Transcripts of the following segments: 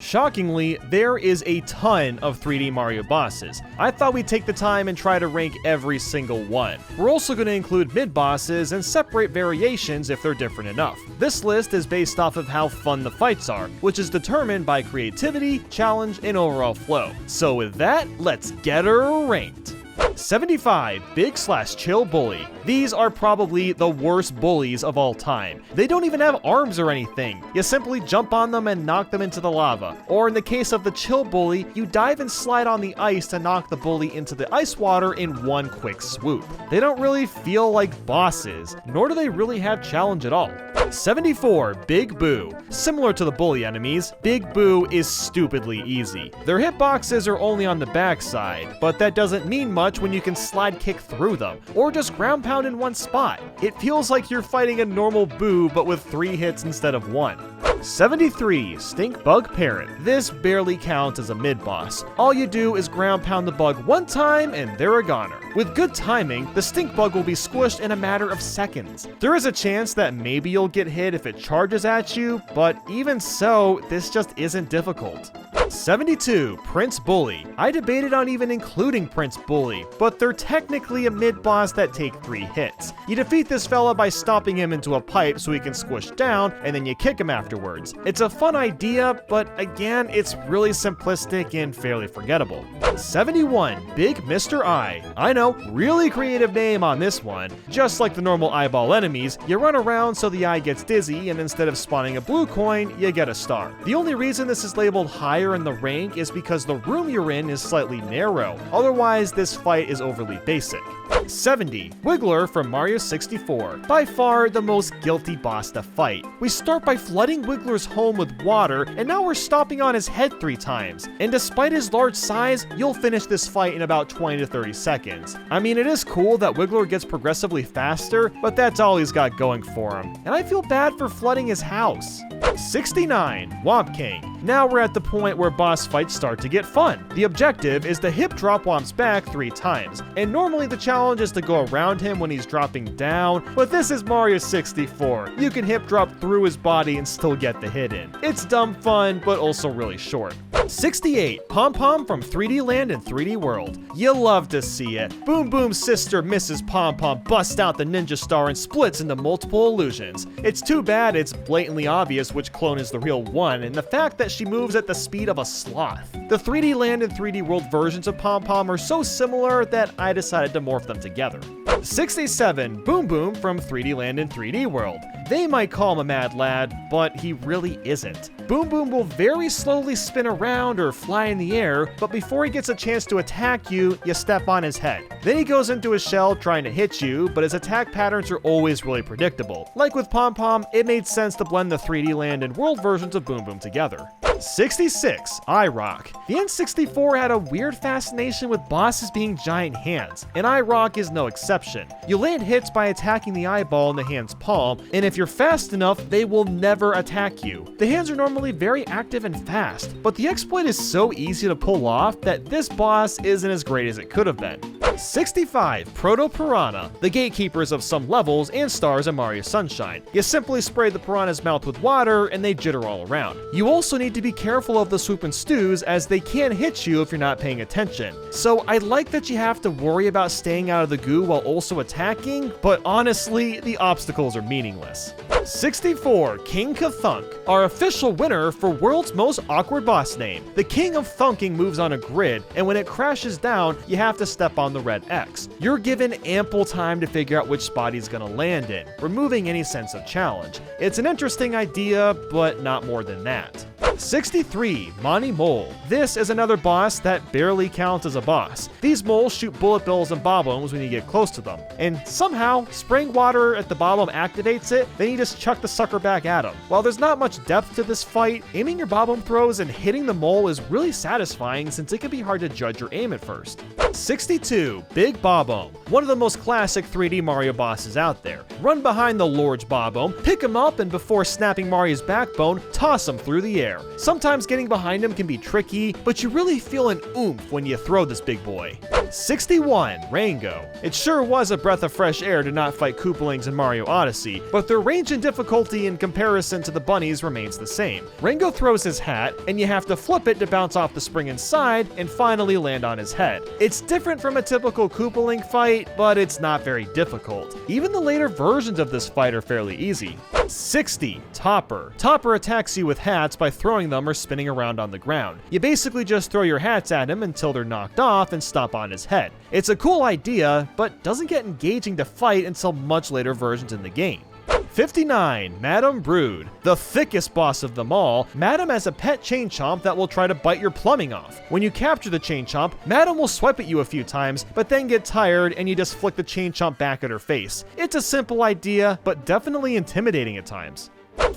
Shockingly, there is a ton of 3D Mario bosses. I thought we'd take the time and try to rank every single one. We're also going to include mid-bosses and separate variations if they're different enough. This list is based off of how fun the fights are, which is determined by creativity, challenge, and overall flow. So with that, let's get her ranked. 75, Big/Chill Bully. These are probably the worst bullies of all time. They don't even have arms or anything. You simply jump on them and knock them into the lava. Or in the case of the Chill Bully, you dive and slide on the ice to knock the bully into the ice water in one quick swoop. They don't really feel like bosses, nor do they really have challenge at all. 74, Big Boo. Similar to the bully enemies, Big Boo is stupidly easy. Their hitboxes are only on the backside, but that doesn't mean much when you can slide kick through them, or just ground pound in one spot. It feels like you're fighting a normal Boo, but with 3 hits instead of 1. 73, Stink Bug Parrot. This barely counts as a mid-boss. All you do is ground pound the bug one time and they're a goner. With good timing, the stink bug will be squished in a matter of seconds. There is a chance that maybe you'll get hit if it charges at you, but even so, this just isn't difficult. 72, Prince Bully. I debated on even including Prince Bully, but they're technically a mid-boss that take 3 hits. You defeat this fella by stomping him into a pipe so he can squish down, and then you kick him afterwards. It's a fun idea, but again, it's really simplistic and fairly forgettable. 71, Big Mr. Eye. I know, really creative name on this one. Just like the normal eyeball enemies, you run around so the eye gets dizzy, and instead of spawning a blue coin, you get a star. The only reason this is labeled higher in the rank is because the room you're in is slightly narrow. Otherwise, this fight is overly basic. 70, Wiggler from Mario 64. By far the most guilty boss to fight. We start by flooding Wiggler's home with water, and now we're stomping on his head 3 times. And despite his large size, you'll finish this fight in about 20 to 30 seconds. I mean, it is cool that Wiggler gets progressively faster, but that's all he's got going for him. And I feel bad for flooding his house. 69, Whomp King. Now we're at the point where boss fights start to get fun. The objective is to hip drop Whomp's back 3 times, and normally the challenge is to go around him when he's dropping down, but this is Mario 64. You can hip drop through his body and still get the hit in. It's dumb fun, but also really short. 68, Pom Pom from 3D Land and 3D World. You love to see it. Boom Boom's sister, Mrs. Pom Pom, busts out the ninja star and splits into multiple illusions. It's too bad it's blatantly obvious which clone is the real one, and the fact that she moves at the speed of a sloth. The 3D Land and 3D World versions of Pom Pom are so similar that I decided to morph them together. 67, Boom Boom from 3D Land and 3D World. They might call him a mad lad, but he really isn't. Boom Boom will very slowly spin around or fly in the air, but before he gets a chance to attack you, you step on his head. Then he goes into his shell trying to hit you, but his attack patterns are always really predictable. Like with Pom Pom, it made sense to blend the 3D Land and World versions of Boom Boom together. 66, Eyerok. The N64 had a weird fascination with bosses being giant hands, and Eyerok is no exception. You land hits by attacking the eyeball in the hand's palm, and if you're fast enough, they will never attack you. The hands are normally very active and fast, but the exploit is so easy to pull off that this boss isn't as great as it could have been. 65, Proto Piranha, the gatekeepers of some levels and stars in Mario Sunshine. You simply spray the piranha's mouth with water and they jitter all around. You also need to be careful of the swoop and stews as they can hit you if you're not paying attention. So I like that you have to worry about staying out of the goo while also attacking, but honestly, the obstacles are meaningless. 64, King Ka-Thunk, our official winner for World's Most Awkward Boss Name. The King of Thunking moves on a grid, and when it crashes down, you have to step on the red X. You're given ample time to figure out which spot he's gonna land in, removing any sense of challenge. It's an interesting idea, but not more than that. 63, Monty Mole. This is another boss that barely counts as a boss. These moles shoot bullet bills and Bob-Ombs when you get close to them, and somehow spraying water at the Bob-Omb activates it, then you just chuck the sucker back at him. While there's not much depth to this fight, aiming your Bob-Omb throws and hitting the mole is really satisfying since it can be hard to judge your aim at first. 62, Big Bob-Omb, one of the most classic 3D Mario bosses out there. Run behind the large Bob-Omb, pick him up, and before snapping Mario's backbone, toss him through the air. air. Sometimes getting behind him can be tricky, but you really feel an oomph when you throw this big boy. 61. Rango. It sure was a breath of fresh air to not fight Koopalings in Mario Odyssey, but their range and difficulty in comparison to the bunnies remains the same. Rango throws his hat, and you have to flip it to bounce off the spring inside and finally land on his head. It's different from a typical Koopaling fight, but it's not very difficult. Even the later versions of this fight are fairly easy. 60. Topper. Topper attacks you with hats by throwing them or spinning around on the ground. You basically just throw your hats at him until they're knocked off and stomp on his head. It's a cool idea, but doesn't get engaging to fight until much later versions in the game. 59. Madam Broode. The thickest boss of them all, Madam has a pet chain chomp that will try to bite your plumbing off. When you capture the chain chomp, Madam will swipe at you a few times, but then get tired and you just flick the chain chomp back at her face. It's a simple idea, but definitely intimidating at times.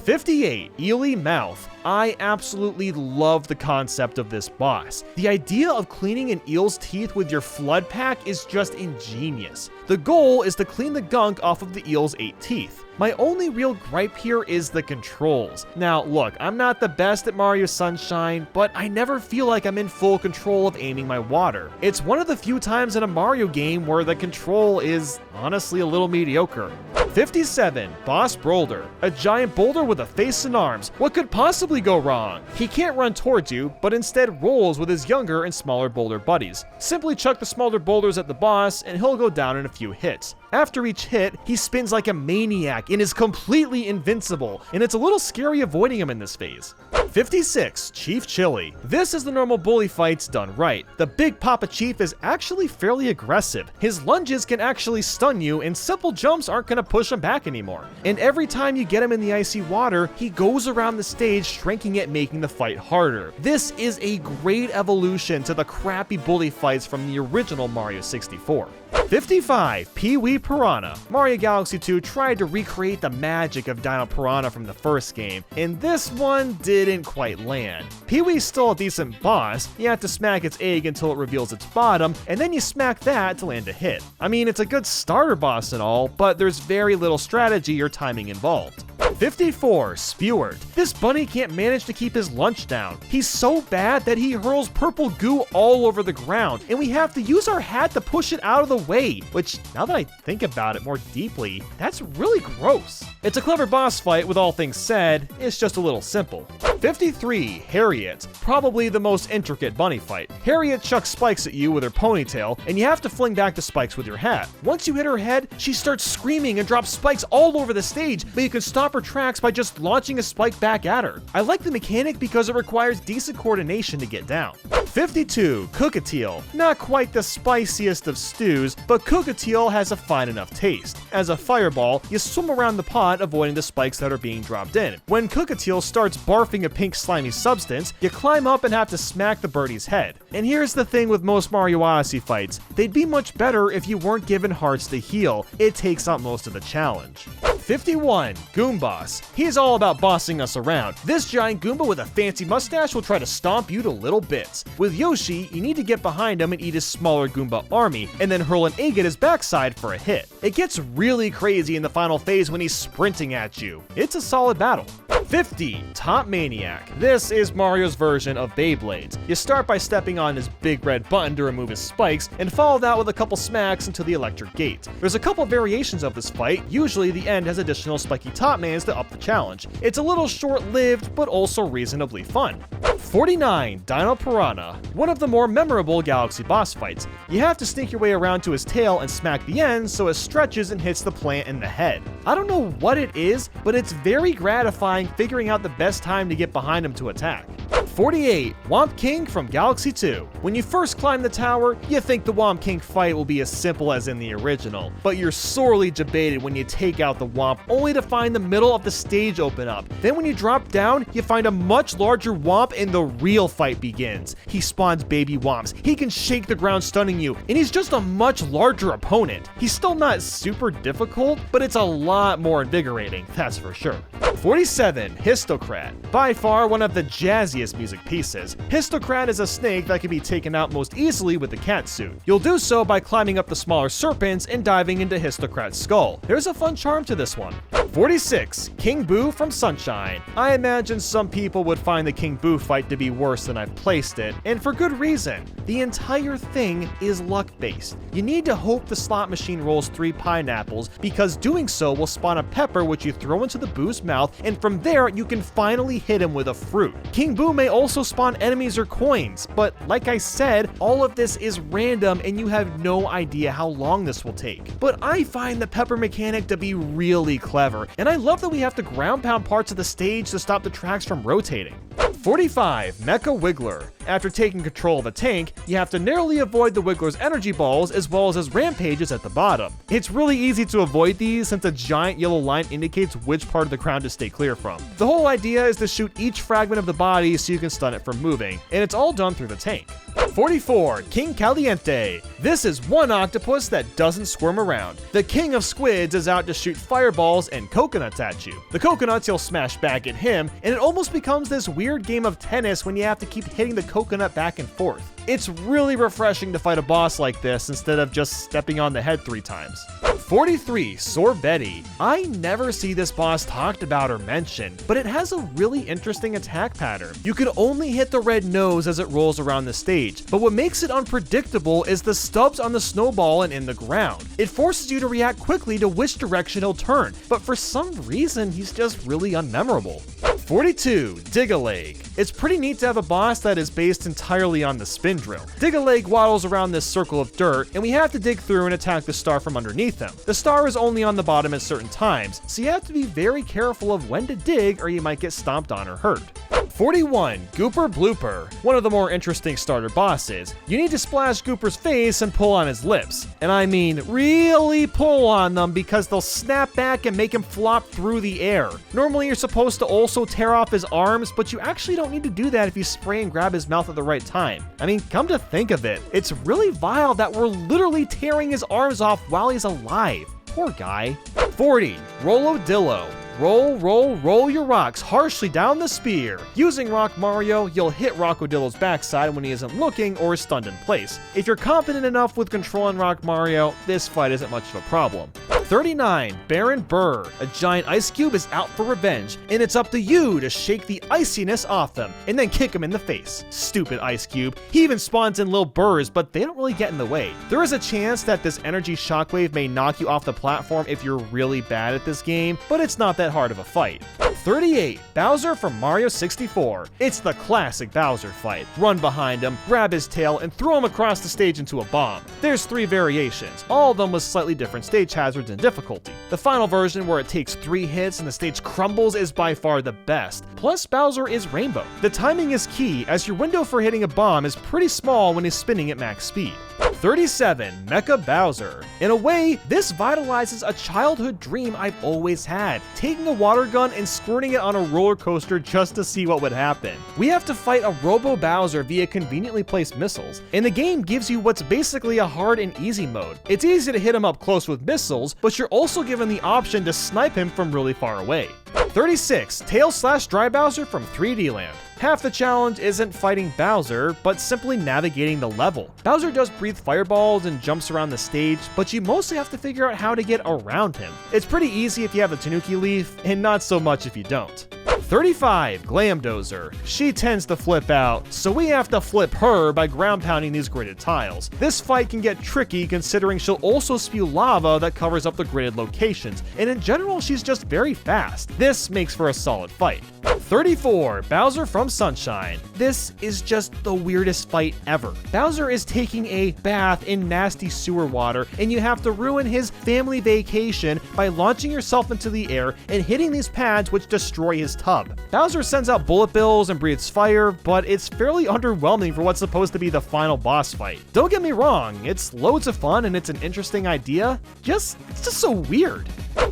58. Eely-Mouth. I absolutely love the concept of this boss. The idea of cleaning an eel's teeth with your flood pack is just ingenious. The goal is to clean the gunk off of the eel's 8 teeth. My only real gripe here is the controls. Now look, I'm not the best at Mario Sunshine, but I never feel like I'm in full control of aiming my water. It's one of the few times in a Mario game where the control is honestly a little mediocre. 57. Boss Brolder. A giant boulder with a face and arms. What could possibly go wrong? He can't run towards you, but instead rolls with his younger and smaller boulder buddies. Simply chuck the smaller boulders at the boss and he'll go down in a few hits. After each hit, he spins like a maniac and is completely invincible, and it's a little scary avoiding him in this phase. 56. Chief Chili. This is the normal bully fights done right. The Big Papa Chief is actually fairly aggressive. His lunges can actually stun you, and simple jumps aren't going to push him back anymore. And every time you get him in the icy water, he goes around the stage shrinking it, making the fight harder. This is a great evolution to the crappy bully fights from the original Mario 64. 55. Peewee Piranha. Mario Galaxy 2 tried to recreate the magic of Dino Piranha from the first game, and this one didn't quite land. Peewee's still a decent boss. You have to smack its egg until it reveals its bottom, and then you smack that to land a hit. I mean, it's a good starter boss and all, but there's very little strategy or timing involved. 54. Spewart. This bunny can't manage to keep his lunch down. He's so bad that he hurls purple goo all over the ground, and we have to use our hat to push it out of the way, which, now that I think about it more deeply, that's really gross. It's a clever boss fight with all things said, it's just a little simple. 53. Hariet. Probably the most intricate bunny fight. Hariet chucks spikes at you with her ponytail, and you have to fling back the spikes with your hat. Once you hit her head, she starts screaming and drops spikes all over the stage, but you can stop her tracks by just launching a spike back at her. I like the mechanic because it requires decent coordination to get down. 52. Cookatiel. Not quite the spiciest of stews, but Cookatiel has a fine enough taste. As a fireball, you swim around the pot avoiding the spikes that are being dropped in. When Cookatiel starts barfing a pink slimy substance, you climb up and have to smack the birdie's head. And here's the thing with most Mario Odyssey fights, they'd be much better if you weren't given hearts to heal. It takes up most of the challenge. 51. Goomboss. He's all about bossing us around. This giant Goomba with a fancy mustache will try to stomp you to little bits. With Yoshi, you need to get behind him and eat his smaller Goomba army, and then hurl an egg at his backside for a hit. It gets really crazy in the final phase when he's sprinting at you. It's a solid battle. 50. Topmaniac. This is Mario's version of Beyblades. You start by stepping on his big red button to remove his spikes, and follow that with a couple smacks into the electric gate. There's a couple variations of this fight, usually the end has additional spiky Topmans to up the challenge. It's a little short-lived, but also reasonably fun. 49. Dino Piranha. One of the more memorable Galaxy boss fights. You have to sneak your way around to his tail and smack the end so it stretches and hits the plant in the head. I don't know what it is, but it's very gratifying figuring out the best time to get behind him to attack. 48. Whomp King from Galaxy 2. When you first climb the tower, you think the Whomp King fight will be as simple as in the original, but you're sorely debated when you take out the Whomp only to find the middle of the stage open up. Then when you drop down, you find a much larger Whomp and the real fight begins. He spawns baby Whomps, he can shake the ground stunning you, and he's just a much larger opponent. He's still not super difficult, but it's a lot more invigorating, that's for sure. 47. Hisstocrat. By far one of the jazziest music pieces, Hisstocrat is a snake that can be taken out most easily with the cat suit. You'll do so by climbing up the smaller serpents and diving into Hisstocrat's skull. There's a fun charm to this one. 46. King Boo from Sunshine. I imagine some people would find the King Boo fight to be worse than I've placed it, and for good reason. The entire thing is luck-based. You need to hope the slot machine rolls 3 pineapples, because doing so will spawn a pepper which you throw into the Boo's mouth, and from there you can finally hit him with a fruit. King Boo may also spawn enemies or coins, but like I said, all of this is random and you have no idea how long this will take. But I find the pepper mechanic to be really clever, and I love that we have to ground pound parts of the stage to stop the tracks from rotating. 45. Mechawiggler. After taking control of a tank, you have to narrowly avoid the Wiggler's energy balls as well as his rampages at the bottom. It's really easy to avoid these since a giant yellow line indicates which part of the crown to stay clear from. The whole idea is to shoot each fragment of the body so you can stun it from moving, and it's all done through the tank. 44. King Kaliente. This is one octopus that doesn't squirm around. The king of squids is out to shoot fireballs and coconuts at you. The coconuts you'll smash back at him, and it almost becomes this weird game of tennis when you have to keep hitting the coconut back and forth. It's really refreshing to fight a boss like this instead of just stepping on the head 3 times. 43. Sorbetti. I never see this boss talked about or mentioned, but it has a really interesting attack pattern. You can only hit the red nose as it rolls around the stage, but what makes it unpredictable is the stubs on the snowball and in the ground. It forces you to react quickly to which direction he'll turn, but for some reason he's just really unmemorable. 42. Digga-Leg. It's pretty neat to have a boss that is based entirely on the spin drill. Digga-Leg waddles around this circle of dirt, and we have to dig through and attack the star from underneath him. The star is only on the bottom at certain times, so you have to be very careful of when to dig or you might get stomped on or hurt. 41. Gooper Blooper. One of the more interesting starter bosses. You need to splash Gooper's face and pull on his lips. And I mean really pull on them because they'll snap back and make him flop through the air. Normally you're supposed to also tear off his arms, but you actually don't need to do that if you spray and grab his mouth at the right time. I mean, come to think of it, it's really vile that we're literally tearing his arms off while he's alive. Poor guy. 40. Rollodillo. Roll your rocks harshly down the spear. Using Rock Mario, you'll hit Rollodillo's backside when he isn't looking or is stunned in place. If you're confident enough with controlling Rock Mario, this fight isn't much of a problem. 39. Baron Brrr. A giant ice cube is out for revenge, and it's up to you to shake the iciness off them, and then kick him in the face. Stupid ice cube. He even spawns in little burrs, but they don't really get in the way. There is a chance that this energy shockwave may knock you off the platform if you're really bad at this game, but it's not that hard of a fight. 38. Bowser from Mario 64. It's the classic Bowser fight. Run behind him, grab his tail, and throw him across the stage into a bomb. There's 3 variations, all of them with slightly different stage hazards and difficulty. The final version, where it takes 3 hits and the stage crumbles, is by far the best. Plus, Bowser is Rainbow. The timing is key, as your window for hitting a bomb is pretty small when he's spinning at max speed. 37. Mecha Bowser. In a way, this vitalizes a childhood dream I've always had, taking a water gun and squirting it on a roller coaster just to see what would happen. We have to fight a Robo Bowser via conveniently placed missiles, and the game gives you what's basically a hard and easy mode. It's easy to hit him up close with missiles, but you're also given the option to snipe him from really far away. 36. Tail/Dry Bowser from 3D Land. Half the challenge isn't fighting Bowser, but simply navigating the level. Bowser does breathe fireballs and jumps around the stage, but you mostly have to figure out how to get around him. It's pretty easy if you have a Tanuki Leaf, and not so much if you don't. 35. Glamdozer. She tends to flip out, so we have to flip her by ground pounding these gridded tiles. This fight can get tricky considering she'll also spew lava that covers up the gridded locations, and in general she's just very fast. This makes for a solid fight. 34. Bowser from Sunshine. This is just the weirdest fight ever. Bowser is taking a bath in nasty sewer water, and you have to ruin his family vacation by launching yourself into the air and hitting these pads which destroy his tub. Bowser sends out bullet bills and breathes fire, but it's fairly underwhelming for what's supposed to be the final boss fight. Don't get me wrong, it's loads of fun and it's an interesting idea, it's just so weird.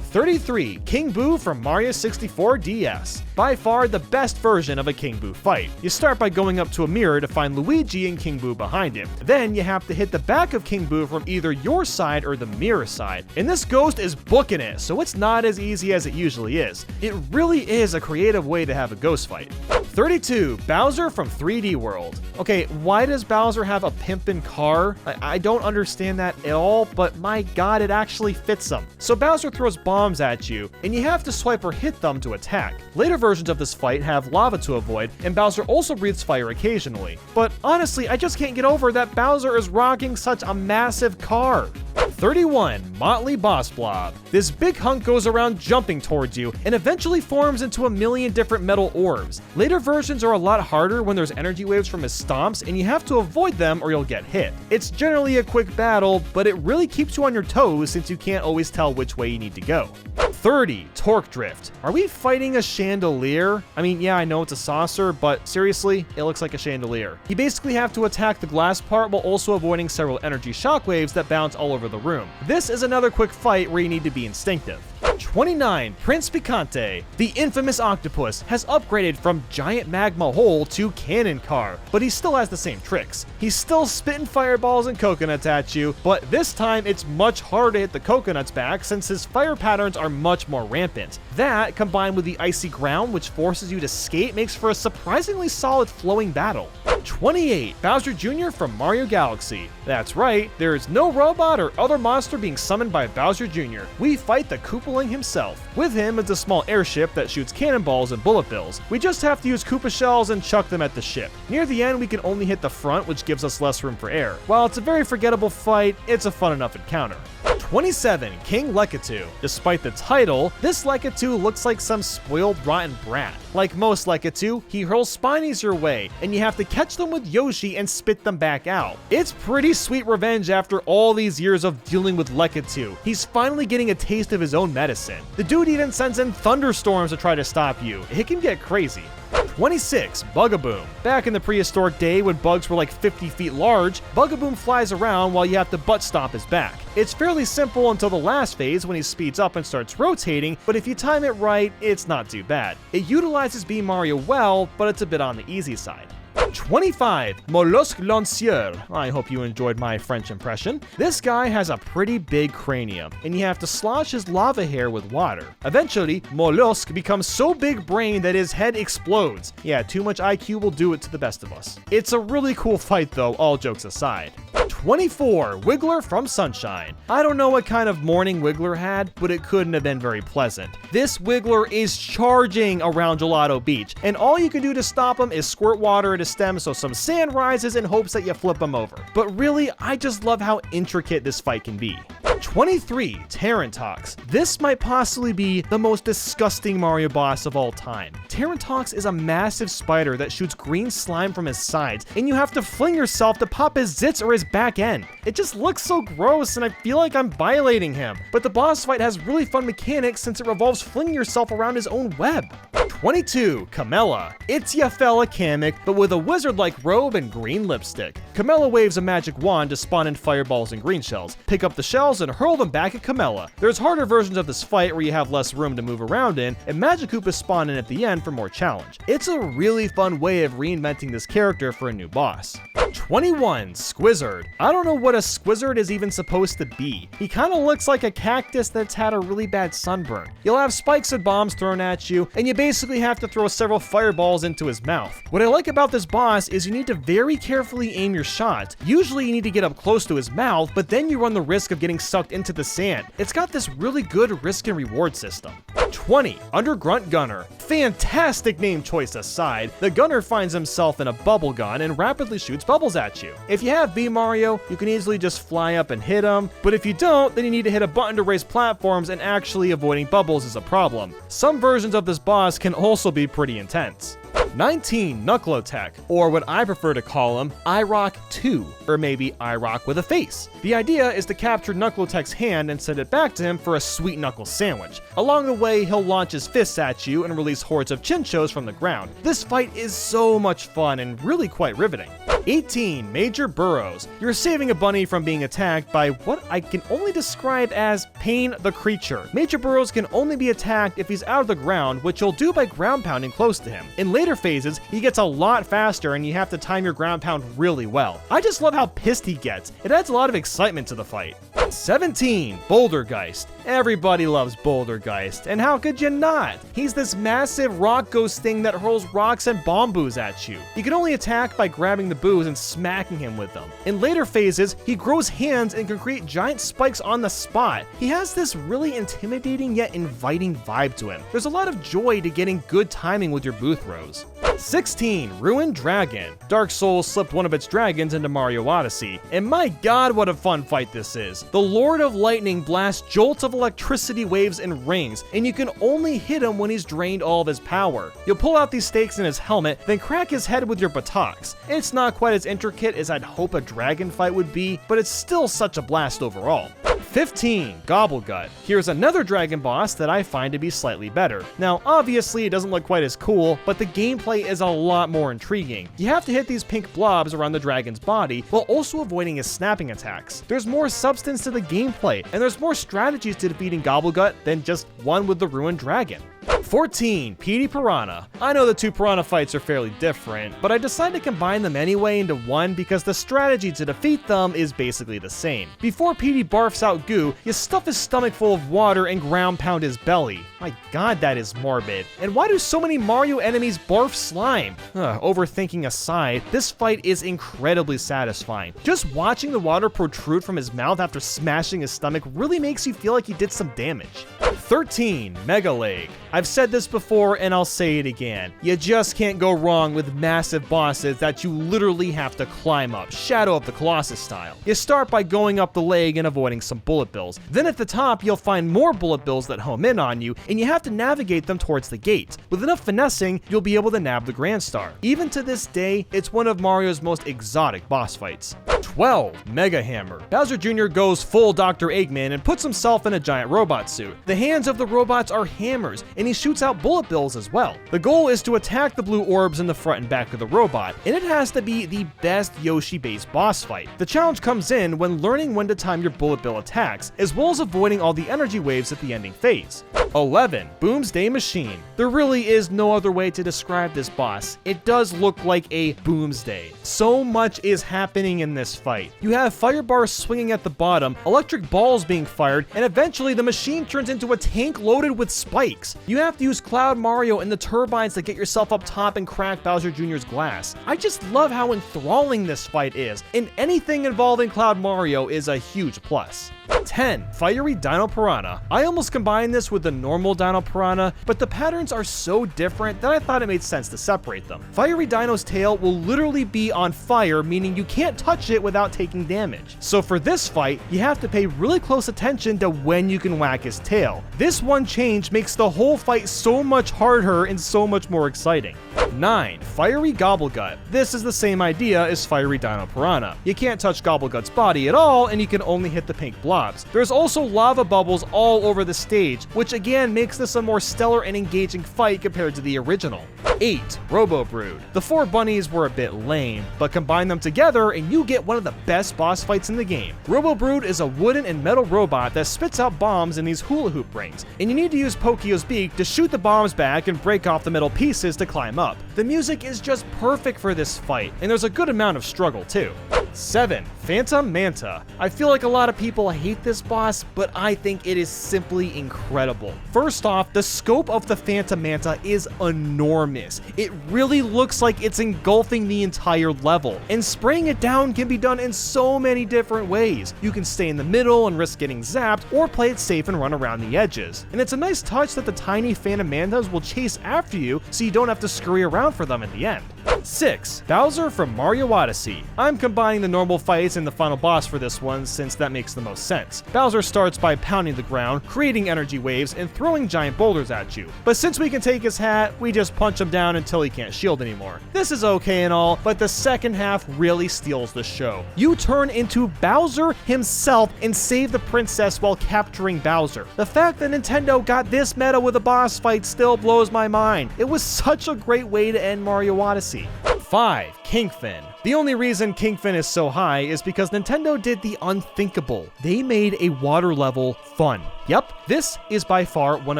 33. King Boo from Mario 64 DS. By far the best version of a King Boo fight. You start by going up to a mirror to find Luigi and King Boo behind him. Then you have to hit the back of King Boo from either your side or the mirror side. And this ghost is booking it, so it's not as easy as it usually is. It really is a creative way to have a ghost fight. 32. Bowser from 3D World. Okay, why does Bowser have a pimpin' car? I don't understand that at all, but my god, it actually fits him. So Bowser throws bombs at you, and you have to swipe or hit them to attack. Later versions of this fight have lava to avoid, and Bowser also breathes fire occasionally. But honestly, I just can't get over that Bowser is rocking such a massive car. 31. Motley Bossblob. This big hunk goes around jumping towards you and eventually forms into a million different metal orbs. Later versions are a lot harder when there's energy waves from his stomps and you have to avoid them or you'll get hit. It's generally a quick battle, but it really keeps you on your toes since you can't always tell which way you need to go. 30. Torque Drift. Are we fighting a chandelier? I mean, yeah, I know it's a saucer, but seriously, it looks like a chandelier. You basically have to attack the glass part while also avoiding several energy shockwaves that bounce all over the room. This is another quick fight where you need to be instinctive. 29. Prince Picante. The infamous octopus has upgraded from giant magma hole to cannon car, but he still has the same tricks. He's still spitting fireballs and coconuts at you, but this time it's much harder to hit the coconuts back since his fire patterns are much more rampant. That, combined with the icy ground which forces you to skate, makes for a surprisingly solid flowing battle. 28. Bowser Jr. from Mario Galaxy. That's right, there is no robot or other monster being summoned by Bowser Jr. We fight the Koopaling himself. With him is a small airship that shoots cannonballs and bullet bills. We just have to use Koopa shells and chuck them at the ship. Near the end, we can only hit the front, which gives us less room for air. While it's a very forgettable fight, it's a fun enough encounter. 27. King Lakitu. Despite the title, this Lakitu looks like some spoiled rotten brat. Like most Lakitu, he hurls spinies your way, and you have to catch them with Yoshi and spit them back out. It's pretty sweet revenge after all these years of dealing with Lakitu. He's finally getting a taste of his own medicine. The dude even sends in thunderstorms to try to stop you. It can get crazy. 26. Bug-a-Boom. Back in the prehistoric day when bugs were like 50 feet large, Bug-a-Boom flies around while you have to butt stomp his back. It's fairly simple until the last phase when he speeds up and starts rotating, but if you time it right, it's not too bad. It utilizes Beam Mario well, but it's a bit on the easy side. 25. Mollusque-Lanceur. I hope you enjoyed my French impression. This guy has a pretty big cranium, and you have to slosh his lava hair with water. Eventually, Mollusque becomes so big brain that his head explodes. Yeah, too much IQ will do it to the best of us. It's a really cool fight though, all jokes aside. 24. Wiggler from Sunshine. I don't know what kind of morning Wiggler had, but it couldn't have been very pleasant. This Wiggler is charging around Gelato Beach, and all you can do to stop him is squirt water at his stem so some sand rises in hopes that you flip him over. But really, I just love how intricate this fight can be. 23. Tarantox. This might possibly be the most disgusting Mario boss of all time. Tarantox is a massive spider that shoots green slime from his sides, and you have to fling yourself to pop his zits or his back end. It just looks so gross, and I feel like I'm violating him. But the boss fight has really fun mechanics since it revolves flinging yourself around his own web. 22. Camella. It's ya fella Kamek, but with a wizard-like robe and green lipstick. Camella waves a magic wand to spawn in fireballs and green shells. Pick up the shells and hurl them back at Camella. There's harder versions of this fight where you have less room to move around in, and Magic Koopas spawn in at the end for more challenge. It's a really fun way of reinventing this character for a new boss. 21. Squizzard. I don't know what a Squizzard is even supposed to be. He kind of looks like a cactus that's had a really bad sunburn. You'll have spikes and bombs thrown at you, and you basically have to throw several fireballs into his mouth. What I like about this boss is you need to very carefully aim your shot. Usually you need to get up close to his mouth, but then you run the risk of getting sucked into the sand. It's got this really good risk and reward system. 20. Undergrunt Gunner. Fantastic name choice aside, the gunner finds himself in a bubble gun and rapidly shoots bubbles at you. If you have B Mario, you can easily just fly up and hit him, but if you don't, then you need to hit a button to raise platforms, and actually avoiding bubbles is a problem. Some versions of this boss can also be pretty intense. 19. Knucklotech, or what I prefer to call him, Eyerok 2, or maybe Eyerok with a face. The idea is to capture Knucklotech's hand and send it back to him for a sweet knuckle sandwich. Along the way, he'll launch his fists at you and release hordes of chinchos from the ground. This fight is so much fun and really quite riveting. 18. Major Burrows. You're saving a bunny from being attacked by what I can only describe as Pain the Creature. Major Burrows can only be attacked if he's out of the ground, which you'll do by ground pounding close to him. In later phases, he gets a lot faster and you have to time your ground pound really well. I just love how pissed he gets. It adds a lot of excitement to the fight. 17. Bouldergeist. Everybody loves Bouldergeist, and how could you not? He's this massive rock ghost thing that hurls rocks and bomboos at you. You can only attack by grabbing the boos and smacking him with them. In later phases, he grows hands and can create giant spikes on the spot. He has this really intimidating yet inviting vibe to him. There's a lot of joy to getting good timing with your boo throws. 16. Ruined Dragon. Dark Souls slipped one of its dragons into Mario Odyssey, and my god what a fun fight this is. The Lord of Lightning blasts jolts of electricity waves and rings, and you can only hit him when he's drained all of his power. You'll pull out these stakes in his helmet, then crack his head with your buttocks. It's not quite as intricate as I'd hope a dragon fight would be, but it's still such a blast overall. 15. Gobblegut. Here's another dragon boss that I find to be slightly better. Now, obviously it doesn't look quite as cool, but the gameplay is a lot more intriguing. You have to hit these pink blobs around the dragon's body while also avoiding his snapping attacks. There's more substance to the gameplay, and there's more strategies to defeating Gobblegut than just one with the ruined dragon. 14. Petey Piranha. I know the two piranha fights are fairly different, but I decided to combine them anyway into one because the strategy to defeat them is basically the same. Before Petey barfs out goo, you stuff his stomach full of water and ground pound his belly. My god, that is morbid. And why do so many Mario enemies barf slime? Overthinking aside, this fight is incredibly satisfying. Just watching the water protrude from his mouth after smashing his stomach really makes you feel like he did some damage. 13. Mecha-Leg. I've said this before and I'll say it again. You just can't go wrong with massive bosses that you literally have to climb up, Shadow of the Colossus style. You start by going up the leg and avoiding some bullet bills. Then at the top, you'll find more bullet bills that home in on you, and you have to navigate them towards the gate. With enough finessing, you'll be able to nab the Grand Star. Even to this day, it's one of Mario's most exotic boss fights. 12. Mega Hammer. Bowser Jr. goes full Dr. Eggman and puts himself in a giant robot suit. The hands of the robots are hammers, and he shoots out bullet bills as well. The goal is to attack the blue orbs in the front and back of the robot, and it has to be the best Yoshi-based boss fight. The challenge comes in when learning when to time your bullet bill attacks, as well as avoiding all the energy waves at the ending phase. 11. Boomsday Machine. There really is no other way to describe this boss. It does look like a Boomsday. So much is happening in this fight. You have fire bars swinging at the bottom, electric balls being fired, and eventually the machine turns into a tank loaded with spikes. You have to use Cloud Mario and the turbines to get yourself up top and crack Bowser Jr.'s glass. I just love how enthralling this fight is, and anything involving Cloud Mario is a huge plus. 10. Fiery Dino Piranha. I almost combined this with the normal Dino Piranha, but the patterns are so different that I thought it made sense to separate them. Fiery Dino's tail will literally be on fire, meaning you can't touch it without taking damage. So for this fight, you have to pay really close attention to when you can whack his tail. This one change makes the whole fight so much harder and so much more exciting. 9. Fiery Gobblegut. This is the same idea as Fiery Dino Piranha. You can't touch Gobblegut's body at all, and you can only hit the pink blobs. There's also lava bubbles all over the stage, which again makes this a more stellar and engaging fight compared to the original. 8. Broode. The 4 bunnies were a bit lame, but combine them together and you get one of the best boss fights in the game. Broode is a wooden and metal robot that spits out bombs in these hula hoop rings, and you need to use Pokio's beak to shoot the bombs back and break off the metal pieces to climb up. The music is just perfect for this fight, and there's a good amount of struggle too. 7. Phantom Manta. I feel like a lot of people hate this boss, but I think it is simply incredible. First off, the scope of the Phantom Manta is enormous. It really looks like it's engulfing the entire level, and spraying it down can be done in so many different ways. You can stay in the middle and risk getting zapped, or play it safe and run around the edges. And it's a nice touch that the tiny Phantom Mantas will chase after you, so you don't have to scurry around for them at the end. 6. Bowser from Mario Odyssey. I'm combining the normal fights and the final boss for this one since that makes the most sense. Bowser starts by pounding the ground, creating energy waves, and throwing giant boulders at you. But since we can take his hat, we just punch him down until he can't shield anymore. This is okay and all, but the second half really steals the show. You turn into Bowser himself and save the princess while capturing Bowser. The fact that Nintendo got this meta with a boss fight still blows my mind. It was such a great way to end Mario Odyssey. 5. Kingfin. The only reason Kingfin is so high is because Nintendo did the unthinkable. They made a water level fun. Yep, this is by far one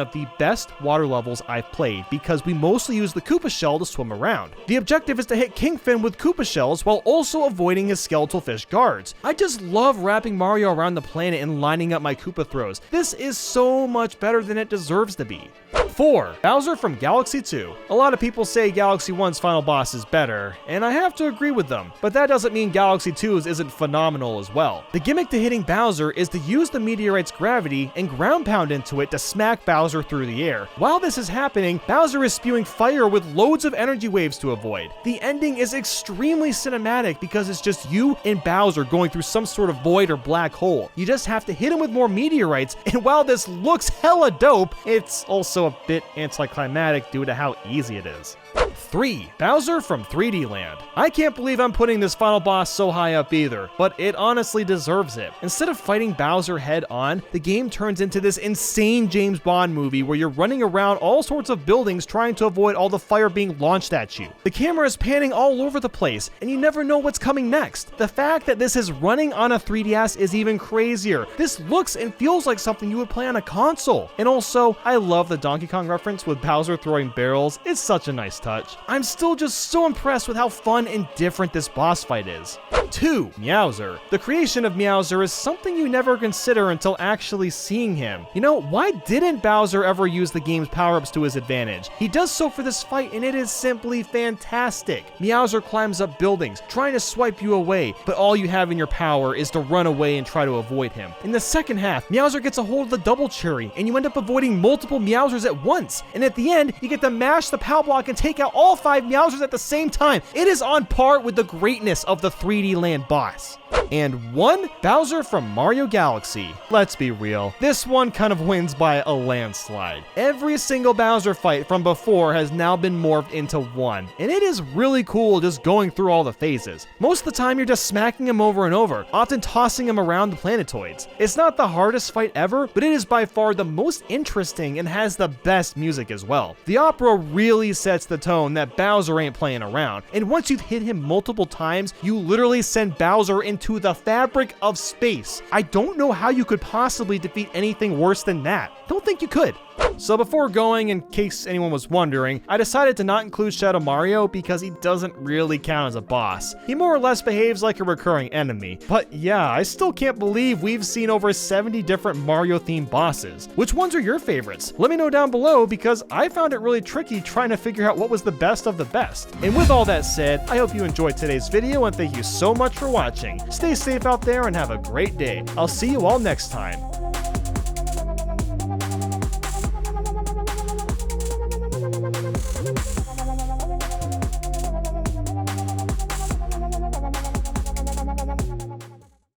of the best water levels I've played because we mostly use the Koopa shell to swim around. The objective is to hit Kingfin with Koopa shells while also avoiding his skeletal fish guards. I just love wrapping Mario around the planet and lining up my Koopa throws. This is so much better than it deserves to be. 4. Bowser from Galaxy 2. A lot of people say Galaxy 1's final boss is better, and I have to agree with them, but that doesn't mean Galaxy 2's isn't phenomenal as well. The gimmick to hitting Bowser is to use the meteorite's gravity and ground pound into it to smack Bowser through the air. While this is happening, Bowser is spewing fire with loads of energy waves to avoid. The ending is extremely cinematic because it's just you and Bowser going through some sort of void or black hole. You just have to hit him with more meteorites, and while this looks hella dope, it's also a bit anticlimactic due to how easy it is. 3. Bowser from 3D Land. I can't believe I'm putting this final boss so high up either, but it honestly deserves it. Instead of fighting Bowser head on, the game turns into this insane James Bond movie where you're running around all sorts of buildings trying to avoid all the fire being launched at you. The camera is panning all over the place, and you never know what's coming next. The fact that this is running on a 3DS is even crazier. This looks and feels like something you would play on a console. And also, I love the Donkey Kong reference with Bowser throwing barrels. It's such a nice touch. I'm still just so impressed with how fun and different this boss fight is. 2. Meowser. The creation of Meowser is something you never consider until actually seeing him. You know, why didn't Bowser ever use the game's power-ups to his advantage? He does so for this fight, and it is simply fantastic. Meowser climbs up buildings, trying to swipe you away, but all you have in your power is to run away and try to avoid him. In the second half, Meowser gets a hold of the double cherry, and you end up avoiding multiple Meowsers at once. And at the end, you get to mash the POW block and take out all 5 Meowsers at the same time. It is on par with the greatness of the 3D Land boss. And 1. Bowser from Mario Galaxy. Let's be real, this one kind of wins by a landslide. Every single Bowser fight from before has now been morphed into one, and it is really cool just going through all the phases. Most of the time you're just smacking him over and over, often tossing him around the planetoids. It's not the hardest fight ever, but it is by far the most interesting and has the best music as well. The opera really sets the tone that Bowser ain't playing around, and once you've hit him multiple times, you literally send Bowser into the fabric of space. I don't know how you could possibly defeat anything worse than that. Don't think you could. So before going, in case anyone was wondering, I decided to not include Shadow Mario because he doesn't really count as a boss. He more or less behaves like a recurring enemy. But yeah, I still can't believe we've seen over 70 different Mario-themed bosses. Which ones are your favorites? Let me know down below because I found it really tricky trying to figure out what was the best of the best. And with all that said, I hope you enjoyed today's video and thank you so much for watching. Stay safe out there and have a great day. I'll see you all next time.